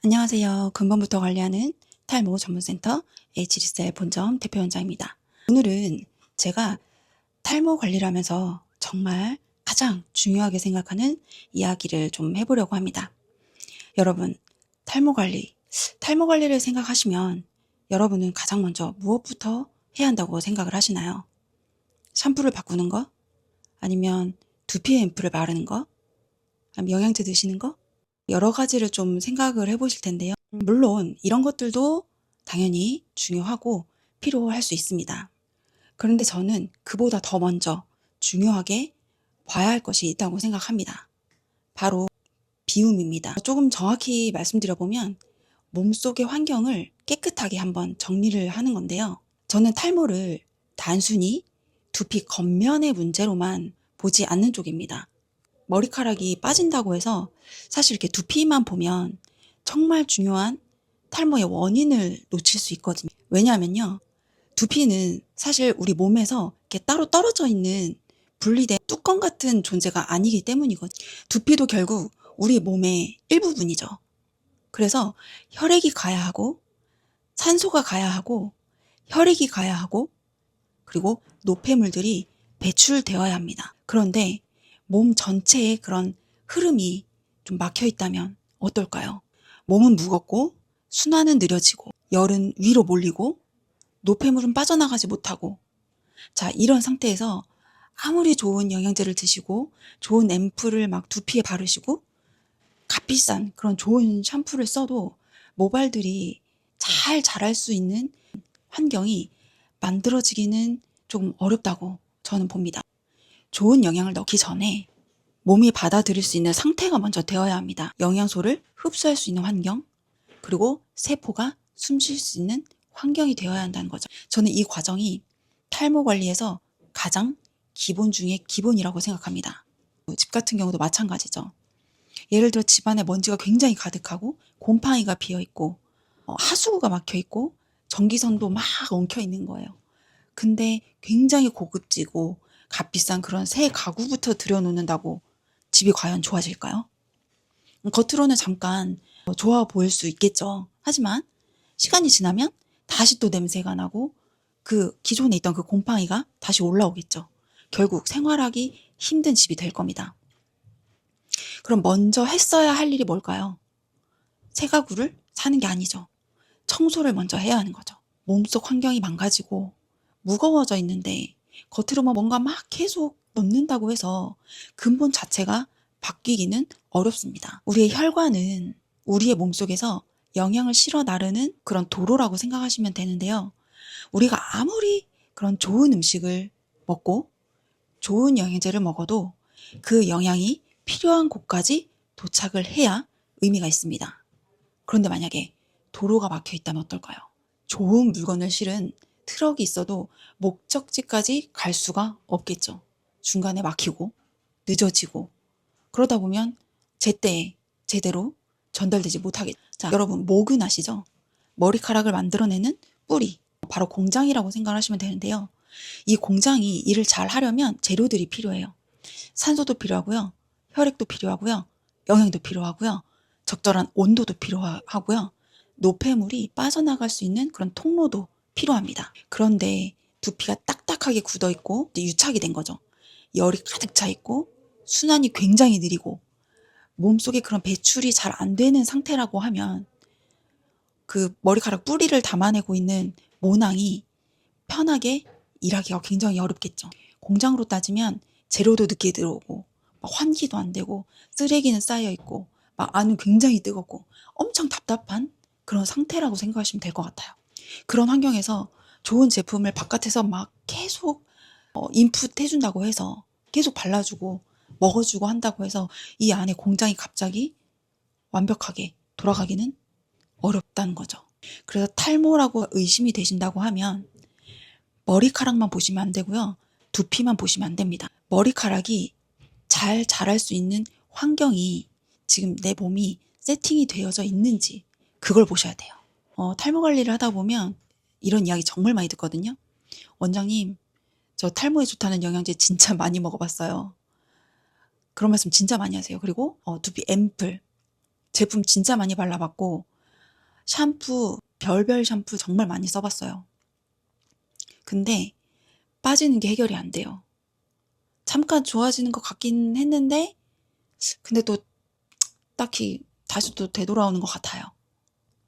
안녕하세요. 근본부터 관리하는 탈모 전문센터 H리셀 본점 대표원장입니다. 오늘은 제가 탈모 관리를 하면서 정말 가장 중요하게 생각하는 이야기를 좀 해보려고 합니다. 여러분, 탈모 관리를 생각하시면 여러분은 가장 먼저 무엇부터 해야 한다고 생각을 하시나요? 샴푸를 바꾸는 거? 아니면 두피 앰플을 바르는 거? 아니면 영양제 드시는 거? 여러 가지를 좀 생각을 해보실 텐데요. 물론 이런 것들도 당연히 중요하고 필요할 수 있습니다. 그런데 저는 그보다 더 먼저 중요하게 봐야 할 것이 있다고 생각합니다. 바로 비움입니다. 조금 정확히 말씀드려보면 몸속의 환경을 깨끗하게 한번 정리를 하는 건데요. 저는 탈모를 단순히 두피 겉면의 문제로만 보지 않는 쪽입니다. 머리카락이 빠진다고 해서 사실 이렇게 두피만 보면 정말 중요한 탈모의 원인을 놓칠 수 있거든요. 왜냐하면요, 두피는 사실 우리 몸에서 이렇게 따로 떨어져 있는 분리된 뚜껑 같은 존재가 아니기 때문이거든요. 두피도 결국 우리 몸의 일부분이죠. 그래서 혈액이 가야 하고, 산소가 가야 하고, 혈액이 가야 하고, 그리고 노폐물들이 배출되어야 합니다. 그런데 몸 전체에 그런 흐름이 좀 막혀 있다면 어떨까요? 몸은 무겁고 순환은 느려지고 열은 위로 몰리고 노폐물은 빠져나가지 못하고, 자, 이런 상태에서 아무리 좋은 영양제를 드시고 좋은 앰플을 막 두피에 바르시고 값비싼 그런 좋은 샴푸를 써도 모발들이 잘 자랄 수 있는 환경이 만들어지기는 조금 어렵다고 저는 봅니다. 좋은 영양을 넣기 전에 몸이 받아들일 수 있는 상태가 먼저 되어야 합니다. 영양소를 흡수할 수 있는 환경, 그리고 세포가 숨 쉴 수 있는 환경이 되어야 한다는 거죠. 저는 이 과정이 탈모 관리에서 가장 기본 중에 기본이라고 생각합니다. 집 같은 경우도 마찬가지죠. 예를 들어 집안에 먼지가 굉장히 가득하고 곰팡이가 비어있고 하수구가 막혀있고 전기선도 막 엉켜 있는 거예요. 근데 굉장히 고급지고 값비싼 그런 새 가구부터 들여놓는다고 집이 과연 좋아질까요? 겉으로는 잠깐 좋아 보일 수 있겠죠. 하지만 시간이 지나면 다시 또 냄새가 나고 그 기존에 있던 그 곰팡이가 다시 올라오겠죠. 결국 생활하기 힘든 집이 될 겁니다. 그럼 먼저 했어야 할 일이 뭘까요? 새 가구를 사는 게 아니죠. 청소를 먼저 해야 하는 거죠. 몸속 환경이 망가지고 무거워져 있는데 겉으로만 뭔가 막 계속 넣는다고 해서 근본 자체가 바뀌기는 어렵습니다. 우리의 혈관은 우리의 몸속에서 영양을 실어 나르는 그런 도로라고 생각하시면 되는데요. 우리가 아무리 그런 좋은 음식을 먹고 좋은 영양제를 먹어도 그 영양이 필요한 곳까지 도착을 해야 의미가 있습니다. 그런데 만약에 도로가 막혀 있다면 어떨까요? 좋은 물건을 실은 트럭이 있어도 목적지까지 갈 수가 없겠죠. 중간에 막히고 늦어지고 그러다 보면 제때에 제대로 전달되지 못하겠죠. 자, 여러분 목은 아시죠? 머리카락을 만들어내는 뿌리, 바로 공장이라고 생각하시면 되는데요. 이 공장이 일을 잘 하려면 재료들이 필요해요. 산소도 필요하고요. 혈액도 필요하고요. 영양도 필요하고요. 적절한 온도도 필요하고요. 노폐물이 빠져나갈 수 있는 그런 통로도 필요합니다. 그런데 두피가 딱딱하게 굳어 있고 유착이 된 거죠. 열이 가득 차 있고 순환이 굉장히 느리고 몸속에 그런 배출이 잘 안 되는 상태라고 하면 그 머리카락 뿌리를 담아내고 있는 모낭이 편하게 일하기가 굉장히 어렵겠죠. 공장으로 따지면 재료도 늦게 들어오고 막 환기도 안 되고 쓰레기는 쌓여 있고 막 안은 굉장히 뜨겁고 엄청 답답한 그런 상태라고 생각하시면 될 것 같아요. 그런 환경에서 좋은 제품을 바깥에서 막 계속 인풋 해준다고 해서 계속 발라주고 먹어주고 한다고 해서 이 안에 공장이 갑자기 완벽하게 돌아가기는 어렵다는 거죠. 그래서 탈모라고 의심이 되신다고 하면 머리카락만 보시면 안 되고요. 두피만 보시면 안 됩니다. 머리카락이 잘 자랄 수 있는 환경이 지금 내 몸이 세팅이 되어져 있는지 그걸 보셔야 돼요. 탈모 관리를 하다 보면 이런 이야기 정말 많이 듣거든요. 원장님, 저 탈모에 좋다는 영양제 진짜 많이 먹어봤어요. 그런 말씀 진짜 많이 하세요. 그리고 두피 앰플, 제품 진짜 많이 발라봤고 샴푸, 별별 샴푸 정말 많이 써봤어요. 근데 빠지는 게 해결이 안 돼요. 잠깐 좋아지는 것 같긴 했는데 근데 또 딱히 다시 또 되돌아오는 것 같아요.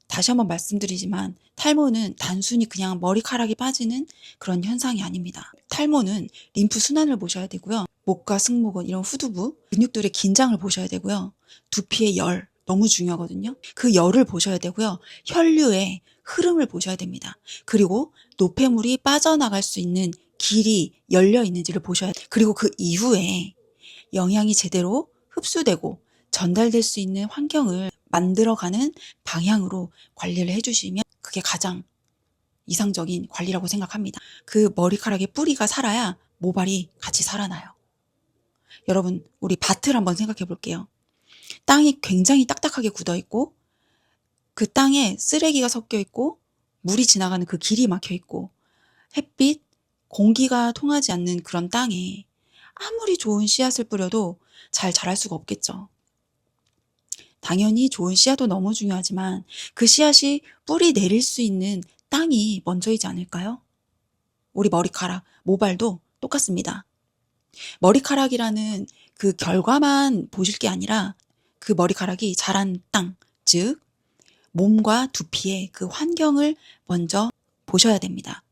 다시 한번 말씀드리지만 탈모는 단순히 그냥 머리카락이 빠지는 그런 현상이 아닙니다. 탈모는 림프 순환을 보셔야 되고요. 목과 승모근 이런 후두부 근육들의 긴장을 보셔야 되고요. 두피의 열 너무 중요하거든요. 그 열을 보셔야 되고요. 혈류의 흐름을 보셔야 됩니다. 그리고 노폐물이 빠져나갈 수 있는 길이 열려 있는지를 보셔야 돼요. 그리고 그 이후에 영양이 제대로 흡수되고 전달될 수 있는 환경을 만들어가는 방향으로 관리를 해주시면 그게 가장 이상적인 관리라고 생각합니다. 그 머리카락의 뿌리가 살아야 모발이 같이 살아나요. 여러분, 우리 밭을 한번 생각해 볼게요. 땅이 굉장히 딱딱하게 굳어 있고 그 땅에 쓰레기가 섞여 있고 물이 지나가는 그 길이 막혀 있고 햇빛, 공기가 통하지 않는 그런 땅에 아무리 좋은 씨앗을 뿌려도 잘 자랄 수가 없겠죠. 당연히 좋은 씨앗도 너무 중요하지만 그 씨앗이 뿌리 내릴 수 있는 땅이 먼저이지 않을까요? 우리 머리카락, 모발도 똑같습니다. 머리카락이라는 그 결과만 보실 게 아니라 그 머리카락이 자란 땅, 즉 몸과 두피의 그 환경을 먼저 보셔야 됩니다.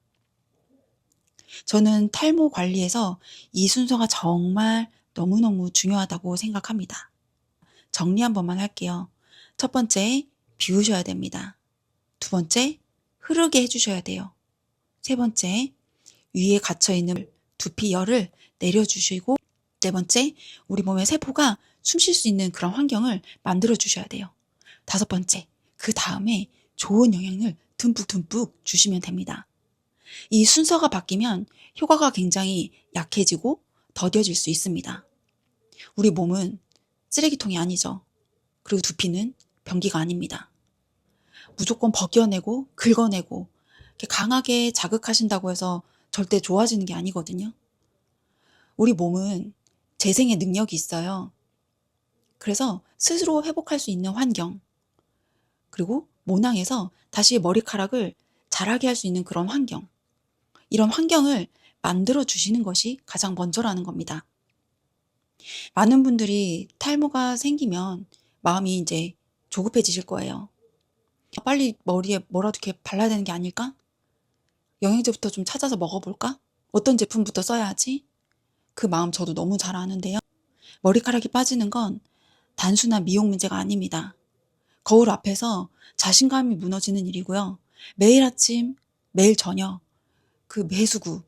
저는 탈모 관리에서 이 순서가 정말 너무너무 중요하다고 생각합니다. 정리 한 번만 할게요. 첫 번째, 비우셔야 됩니다. 두 번째, 흐르게 해주셔야 돼요. 세 번째, 위에 갇혀있는 두피 열을 내려주시고 네 번째, 우리 몸의 세포가 숨 쉴 수 있는 그런 환경을 만들어 주셔야 돼요. 다섯 번째, 그 다음에 좋은 영양을 듬뿍듬뿍 주시면 됩니다. 이 순서가 바뀌면 효과가 굉장히 약해지고 더뎌질 수 있습니다. 우리 몸은 쓰레기통이 아니죠. 그리고 두피는 변기가 아닙니다. 무조건 벗겨내고 긁어내고 이렇게 강하게 자극하신다고 해서 절대 좋아지는 게 아니거든요. 우리 몸은 재생의 능력이 있어요. 그래서 스스로 회복할 수 있는 환경, 그리고 모낭에서 다시 머리카락을 자라게 할 수 있는 그런 환경, 이런 환경을 만들어 주시는 것이 가장 먼저라는 겁니다. 많은 분들이 탈모가 생기면 마음이 이제 조급해지실 거예요. 빨리 머리에 뭐라도 이렇게 발라야 되는 게 아닐까? 영양제부터 좀 찾아서 먹어볼까? 어떤 제품부터 써야 하지? 그 마음 저도 너무 잘 아는데요. 머리카락이 빠지는 건 단순한 미용 문제가 아닙니다. 거울 앞에서 자신감이 무너지는 일이고요. 매일 아침, 매일 저녁, 그 매수구,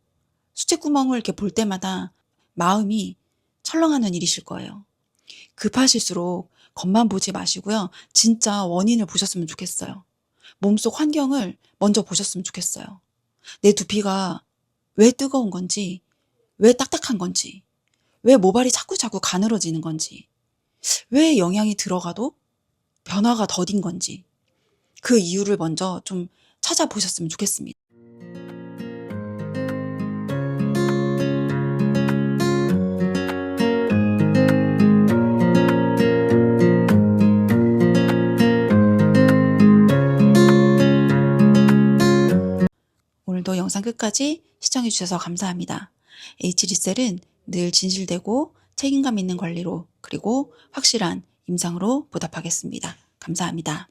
수채구멍을 이렇게 볼 때마다 마음이 철렁하는 일이실 거예요. 급하실수록 겉만 보지 마시고요. 진짜 원인을 보셨으면 좋겠어요. 몸속 환경을 먼저 보셨으면 좋겠어요. 내 두피가 왜 뜨거운 건지, 왜 딱딱한 건지, 왜 모발이 자꾸자꾸 가늘어지는 건지, 왜 영양이 들어가도 변화가 더딘 건지, 그 이유를 먼저 좀 찾아보셨으면 좋겠습니다. 오늘도 영상 끝까지 시청해주셔서 감사합니다. H리셀은 늘 진실되고 책임감 있는 관리로 그리고 확실한 임상으로 보답하겠습니다. 감사합니다.